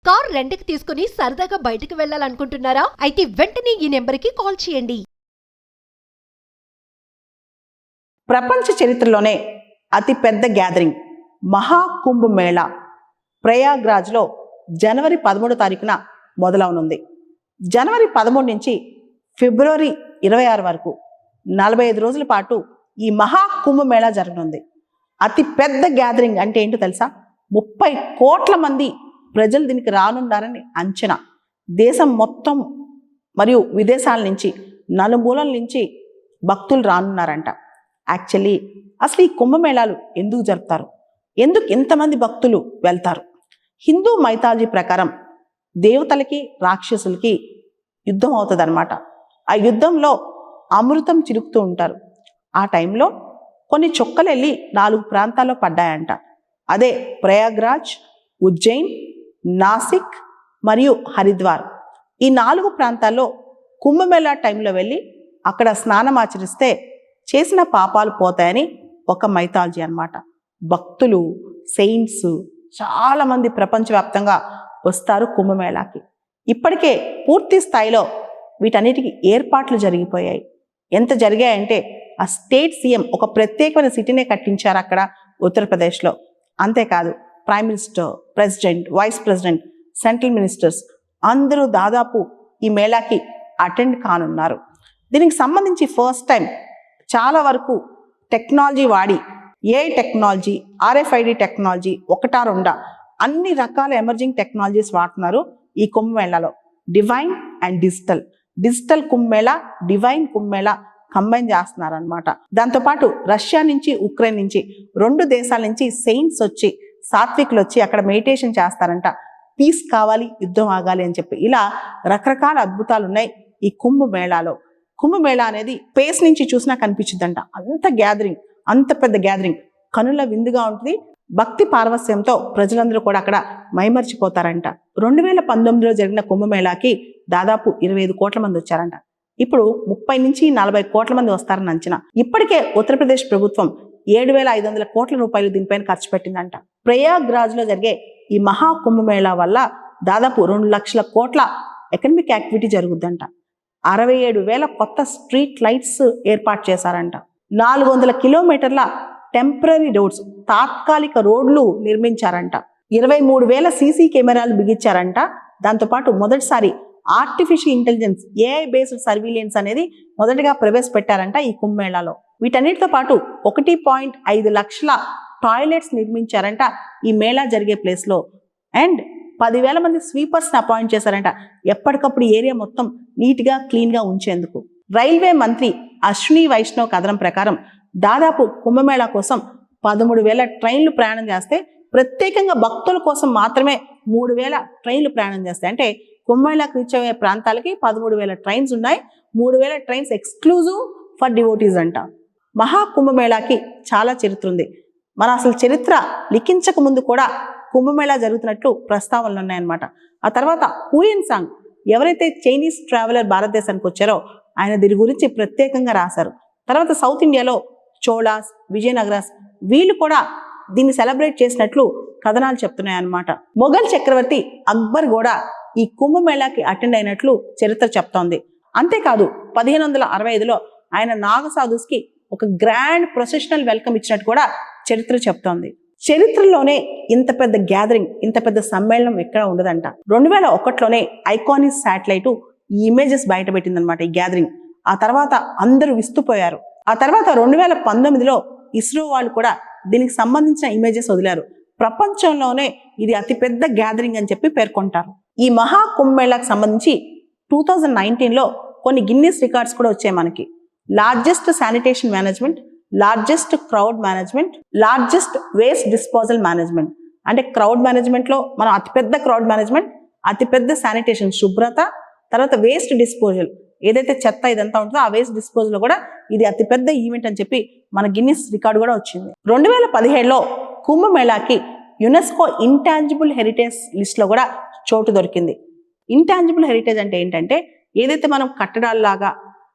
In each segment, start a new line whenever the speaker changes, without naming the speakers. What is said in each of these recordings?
Car రెంట్‌కి తీసుకుని సరదాగా బయటకు వెళ్ళాలనుకుంటున్నారా? అయితే వెంటనే ఈ నెంబర్‌కి కాల్ చేయండి.
ప్రపంచ చరిత్రలోనే అతిపెద్ద గ్యాదరింగ్ మహాకుంభ్ మేళా ప్రయాగ్రాజ్లో జనవరి 13 తారీఖున మొదలవనుంది. జనవరి 13 నుంచి ఫిబ్రవరి 26 వరకు 45 రోజుల పాటు ఈ మహాకుంభ్ మేళా జరగనుంది. అతిపెద్ద గ్యాదరింగ్ అంటే ఏంటో తెలుసా? 30 కోట్ల మంది ప్రజలు దీనికి రానున్నారని అంచనా. దేశం మొత్తం మరియు విదేశాల నుంచి నలుమూలల నుంచి భక్తులు రానున్నారంట. యాక్చువల్లీ అసలు ఈ కుంభమేళాలు ఎందుకు జరుపుతారు, ఎందుకు ఇంతమంది భక్తులు వెళ్తారు? హిందూ మైథాలజీ ప్రకారం దేవతలకి రాక్షసులకి యుద్ధం అవుతుంది అనమాట. ఆ యుద్ధంలో అమృతం చిలుకుతూ ఉంటారు. ఆ టైంలో కొన్ని చుక్కలు వెళ్ళి 4 ప్రాంతాల్లో పడ్డాయంట. అదే ప్రయాగ్రాజ్, ఉజ్జయిన్, నాసిక్ మరియు హరిద్వార్. ఈ 4 ప్రాంతాల్లో కుంభమేళా టైంలో వెళ్ళి అక్కడ స్నానం ఆచరిస్తే చేసిన పాపాలు పోతాయని ఒక మైథాలజీ అన్నమాట. భక్తులు, సెయింట్స్ చాలామంది ప్రపంచవ్యాప్తంగా వస్తారు కుంభమేళాకి. ఇప్పటికే పూర్తి స్థాయిలో వీటన్నిటికీ ఏర్పాట్లు జరిగిపోయాయి. ఎంత జరిగాయంటే ఆ స్టేట్ సీఎం ఒక ప్రత్యేకమైన సిటీనే కట్టించారు అక్కడ ఉత్తరప్రదేశ్లో. అంతేకాదు prime minister, president, vice president, central ministers అందరూ దాదాపు ఈ మేళాకి అటెండ్ కానున్నారు. దీనికి సంబంధించి ఫస్ట్ టైం చాలా వరకు టెక్నాలజీ వాడి ఏఐ టెక్నాలజీ, RFID టెక్నాలజీ, ఒకటా రెండా అన్ని రకాల ఎమర్జింగ్ టెక్నాలజీస్ వాడుతున్నారు ఈ కుంభమేళాలో. Divine and digital Kumbh Mela, divine Kumbh Mela combine చేస్తున్నారు అనమాట. దాంతోపాటు రష్యా నుంచి, ఉక్రెయిన్ నుంచి 2 దేశాల నుంచి సెయింట్స్ వచ్చి, సాత్వికులు వచ్చి అక్కడ మెడిటేషన్ చేస్తారంట. పీస్ కావాలి, యుద్ధం ఆగాలి అని చెప్పి. ఇలా రకరకాల అద్భుతాలు ఉన్నాయి ఈ కుంభమేళాలో. కుంభమేళా అనేది స్పేస్ నుంచి చూసినా కనిపించిందంట. అంత గ్యాదరింగ్, అంత పెద్ద గ్యాదరింగ్, కనుల విందుగా ఉంటుంది. భక్తి పారవస్యంతో ప్రజలందరూ కూడా అక్కడ మైమర్చిపోతారంట. 2019లో జరిగిన కుంభమేళాకి దాదాపు 25 కోట్ల మంది వచ్చారంట. ఇప్పుడు 30 నుంచి 40 కోట్ల మంది వస్తారని అంచనా. ఇప్పటికే ఉత్తరప్రదేశ్ ప్రభుత్వం 7,500 కోట్ల రూపాయలు దీనిపైన ఖర్చు పెట్టిందంట. ప్రయాగ్రాజ్లో జరిగే ఈ మహా కుంభమేళా వల్ల దాదాపు 2 లక్షల కోట్ల ఎకనామిక్ యాక్టివిటీ జరుగుద్దంట. 67,000 కొత్త స్ట్రీట్ లైట్స్ ఏర్పాటు చేశారంట. 400 కిలోమీటర్ల టెంపరీ రోడ్స్, తాత్కాలిక రోడ్లు నిర్మించారంట. 23,000 సీసీ కెమెరాలు బిగించారంట. దాంతోపాటు మొదటిసారి artificial intelligence, AI based surveillance అనేది మొదటగా ప్రవేశపెట్టారంట ఈ కుంభమేళాలో. వీటన్నిటితో పాటు 1.5 లక్షల టాయిలెట్స్ నిర్మించారంట ఈ మేళా జరిగే ప్లేస్లో. అండ్ 10,000 మంది స్వీపర్స్ని అపాయింట్ చేశారంట, ఎప్పటికప్పుడు ఏరియా మొత్తం నీట్గా క్లీన్గా ఉంచేందుకు. రైల్వే మంత్రి అశ్విని వైష్ణవ్ కథనం ప్రకారం దాదాపు కుంభమేళా కోసం 13,000 ట్రైన్లు ప్రయాణం చేస్తే, ప్రత్యేకంగా భక్తుల కోసం మాత్రమే 3,000 ట్రైన్లు ప్రయాణం చేస్తాయి. అంటే కుంభమేళాకు రీచ్ అయ్యే ప్రాంతాలకి 13,000 ట్రైన్స్ ఉన్నాయి. 3,000 ట్రైన్స్ ఎక్స్క్లూజివ్ ఫర్ డివోటీస్ అంట. మహాకుంభమేళాకి చాలా చరిత్ర ఉంది. మన అసలు చరిత్ర లిఖించక ముందు కూడా కుంభమేళా జరుగుతున్నట్లు ప్రస్తావనలు ఉన్నాయన్నమాట. ఆ తర్వాత హుయన్ సాంగ్, ఎవరైతే చైనీస్ ట్రావెలర్ భారతదేశానికి వచ్చారో ఆయన దీని గురించి ప్రత్యేకంగా రాశారు. తర్వాత సౌత్ ఇండియాలో చోళాస్, విజయనగరాస్ వీళ్ళు కూడా దీన్ని సెలబ్రేట్ చేసినట్లు కథనాలు చెప్తున్నాయి అన్నమాట. మొఘల్ చక్రవర్తి అక్బర్ కూడా ఈ కుంభమేళాకి అటెండ్ అయినట్లు చరిత్ర చెప్తోంది. అంతేకాదు 1565లో ఆయన నాగసాధుస్కి ఒక గ్రాండ్ ప్రొసెషనల్ వెల్కమ్ ఇచ్చినట్టు కూడా చరిత్ర చెప్తోంది. చరిత్రలోనే ఇంత పెద్ద గ్యాదరింగ్, ఇంత పెద్ద సమ్మేళనం ఎక్కడ ఉండదంట. 2001లోనే ఐకానిక్ శాటిలైట్ ఈ ఇమేజెస్ బయట పెట్టిందనమాట, ఈ గ్యాదరింగ్. ఆ తర్వాత అందరూ విస్తుపోయారు. ఆ తర్వాత 2019లో ఇస్రో వాళ్ళు కూడా దీనికి సంబంధించిన ఇమేజెస్ వదిలారు. ప్రపంచంలోనే ఇది అతిపెద్ద గ్యాదరింగ్ అని చెప్పి పేర్కొంటారు. ఈ మహా కుంభమేళాకు సంబంధించి 2019లో కొన్ని గిన్నీస్ రికార్డ్స్ కూడా వచ్చాయి మనకి. Largest sanitation management, largest crowd management, largest waste disposal management. అంటే క్రౌడ్ మేనేజ్మెంట్లో మనం అతిపెద్ద క్రౌడ్ మేనేజ్మెంట్, అతిపెద్ద శానిటేషన్ శుభ్రత, తర్వాత వేస్ట్ డిస్పోజల్ ఏదైతే చెత్త ఇదంతా ఉంటుందో ఆ వేస్ట్ డిస్పోజల్ కూడా ఇది అతిపెద్ద ఈవెంట్ అని చెప్పి మన గిన్నిస్ రికార్డు కూడా వచ్చింది. 2017లో కుంభమేళాకి యునెస్కో ఇంటాంజిబుల్ హెరిటేజ్ లిస్ట్లో కూడా చోటు దొరికింది. ఇంటాంజిబుల్ హెరిటేజ్ అంటే ఏంటంటే ఏదైతే మనం కట్టడాల్లాగా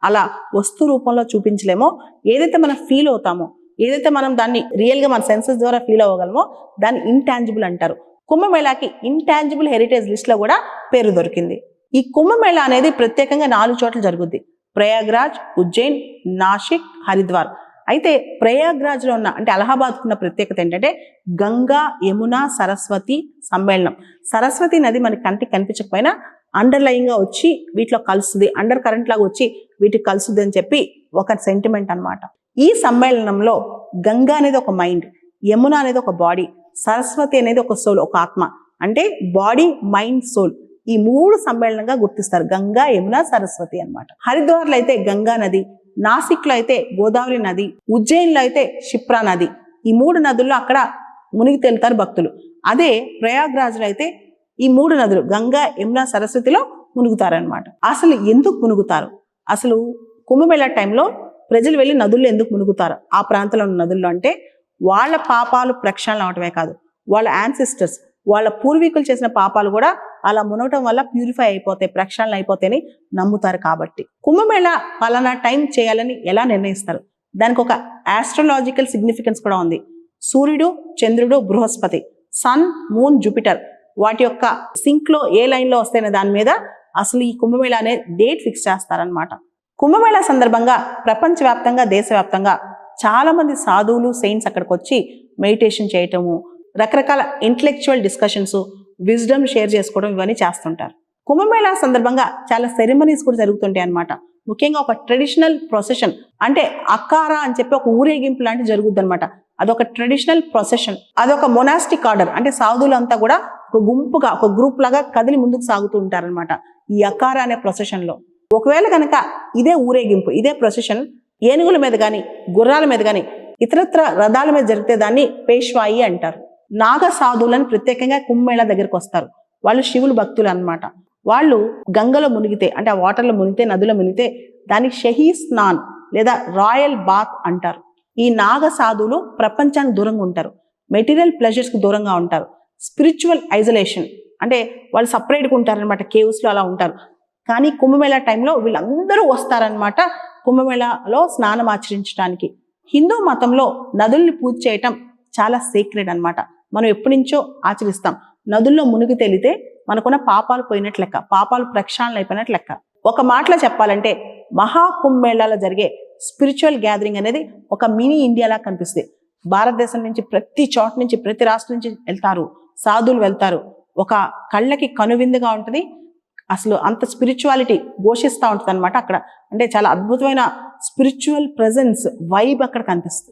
అలా వస్తు రూపంలో చూపించలేమో, ఏదైతే మనం ఫీల్ అవుతామో, ఏదైతే మనం దాన్ని రియల్గా మన సెన్సెస్ ద్వారా ఫీల్ అవ్వగలమో దాన్ని ఇంటాంజిబుల్ అంటారు. కుంభమేళాకి ఇంటాంజిబుల్ హెరిటేజ్ లిస్ట్ లో కూడా పేరు దొరికింది. ఈ కుంభమేళా అనేది ప్రత్యేకంగా 4 చోట్ల జరుగుద్ది. ప్రయాగ్రాజ్, ఉజ్జయిన్, నాసిక్, హరిద్వార్. అయితే ప్రయాగ్రాజ్ లో ఉన్న అంటే అలహాబాద్ ఉన్న ప్రత్యేకత ఏంటంటే గంగా, యమున, సరస్వతి సమ్మేళనం. సరస్వతి నది మనకి కంటికి కనిపించకపోయినా అండర్లయింగ్ గా వచ్చి వీటిలో కలుస్తుంది, అండర్ కరెంట్ లాగా వచ్చి వీటికి కలుస్తుంది అని చెప్పి ఒక సెంటిమెంట్ అన్నమాట. ఈ సమ్మేళనంలో గంగా అనేది ఒక మైండ్, యమున అనేది ఒక బాడీ, సరస్వతి అనేది ఒక సోల్, ఒక ఆత్మ. అంటే బాడీ, మైండ్, సోల్ ఈ 3 సమ్మేళనంగా గుర్తిస్తారు గంగా, యమున, సరస్వతి అన్నమాట. హరిద్వార్లో అయితే గంగా నది, నాసిక్ లో అయితే గోదావరి నది, ఉజ్జయిన్ లో అయితే క్షిప్రా నది. ఈ 3 నదుల్లో అక్కడ మునిగి తేలుతారు భక్తులు. అదే ప్రయాగ్రాజ్ లో అయితే ఈ 3 నదులు గంగా, యమున, సరస్వతిలో మునుగుతారనమాట. అసలు ఎందుకు మునుగుతారు? అసలు కుంభమేళా టైంలో ప్రజలు వెళ్ళి నదుల్లో ఎందుకు మునుగుతారు ఆ ప్రాంతంలో ఉన్న నదుల్లో అంటే వాళ్ళ పాపాలు ప్రక్షాళన అవటమే కాదు, వాళ్ళ యాన్సిస్టర్స్, వాళ్ళ పూర్వీకులు చేసిన పాపాలు కూడా అలా మునగటం వల్ల ప్యూరిఫై అయిపోతాయి, ప్రక్షాళన అయిపోతాయని నమ్ముతారు. కాబట్టి కుంభమేళా పలానా టైం చేయాలని ఎలా నిర్ణయిస్తారు? దానికి ఒక ఆస్ట్రాలాజికల్ సిగ్నిఫికెన్స్ కూడా ఉంది. సూర్యుడు, చంద్రుడు, బృహస్పతి, సన్, మూన్, జూపిటర్ వాటి యొక్క సింక్ లో ఏ లైన్ లో వస్తాయనే దాని మీద అసలు ఈ కుంభమేళా అనే డేట్ ఫిక్స్ చేస్తారనమాట. కుంభమేళా సందర్భంగా ప్రపంచవ్యాప్తంగా, దేశవ్యాప్తంగా చాలా మంది సాధువులు, సెయింట్స్ అక్కడికి వచ్చి మెడిటేషన్ చేయటము, రకరకాల ఇంటలెక్చువల్ డిస్కషన్స్, విజ్డమ్ షేర్ చేసుకోవడం ఇవన్నీ చేస్తుంటారు. కుంభమేళా సందర్భంగా చాలా సెరెమనీస్ కూడా జరుగుతుంటాయి అన్నమాట. ముఖ్యంగా ఒక ట్రెడిషనల్ ప్రొసెషన్ అంటే అకారా అని చెప్పి ఒక ఊరేగింపు లాంటి జరుగుద్ది అనమాట. అదొక ట్రెడిషనల్ ప్రొసెషన్, అదొక మొనాస్టిక్ ఆర్డర్. అంటే సాధువులంతా కూడా ఒక గుంపుగా, ఒక గ్రూప్ లాగా కదిలి ముందుకు సాగుతూ ఉంటారనమాట ఈ అకారా అనే ప్రొసెషన్ లో. ఒకవేళ కనుక ఇదే ఊరేగింపు, ఇదే ప్రొసెషన్ ఏనుగుల మీద కానీ, గుర్రాల మీద కానీ, ఇతరత్ర రథాల మీద జరిగితే దాన్ని పేష్వాయి అంటారు. నాగ సాధువులను ప్రత్యేకంగా కుంభమేళా దగ్గరికి వస్తారు. వాళ్ళు శివులు భక్తులు అన్నమాట. వాళ్ళు గంగలో మునిగితే అంటే ఆ వాటర్లో మునిగితే, నదిలో మునిగితే దానికి షహీ స్నాన్ లేదా రాయల్ బాత్ అంటారు. ఈ నాగ సాధువులు ప్రపంచానికి దూరంగా ఉంటారు, మెటీరియల్ ప్లెజర్స్ కి దూరంగా ఉంటారు, స్పిరిచువల్ ఐసోలేషన్ అంటే వాళ్ళు సపరేట్గా ఉంటారనమాట, కేవ్స్ లో అలా ఉంటారు. కానీ కుంభమేళా టైంలో వీళ్ళందరూ వస్తారనమాట కుంభమేళాలో స్నానం ఆచరించడానికి. హిందూ మతంలో నదుల్ని పూజ చేయటం చాలా సీక్రెట్ అన్నమాట. మనం ఎప్పటి నుంచో ఆచరిస్తాం. నదుల్లో మునిగి తేలితే మనకున్న పాపాలు పోయినట్లు లెక్క, పాపాలు ప్రక్షాళన అయిపోయినట్లు లెక్క. ఒక మాటలో చెప్పాలంటే మహాకుంభమేళాలో జరిగే స్పిరిచువల్ గ్యాదరింగ్ అనేది ఒక మినీ ఇండియాలా కనిపిస్తుంది. భారతదేశం నుంచి ప్రతి చోట నుంచి, ప్రతి రాష్ట్రం నుంచి వెళ్తారు, సాధువులు వెళ్తారు. ఒక కళ్ళకి కనువిందుగా ఉంటుంది. అసలు అంత స్పిరిచువాలిటీ ఘోషిస్తూ ఉంటుంది అనమాట అక్కడ. అంటే చాలా అద్భుతమైన స్పిరిచువల్ ప్రెజెన్స్, వైబ్ అక్కడ కనిపిస్తుంది.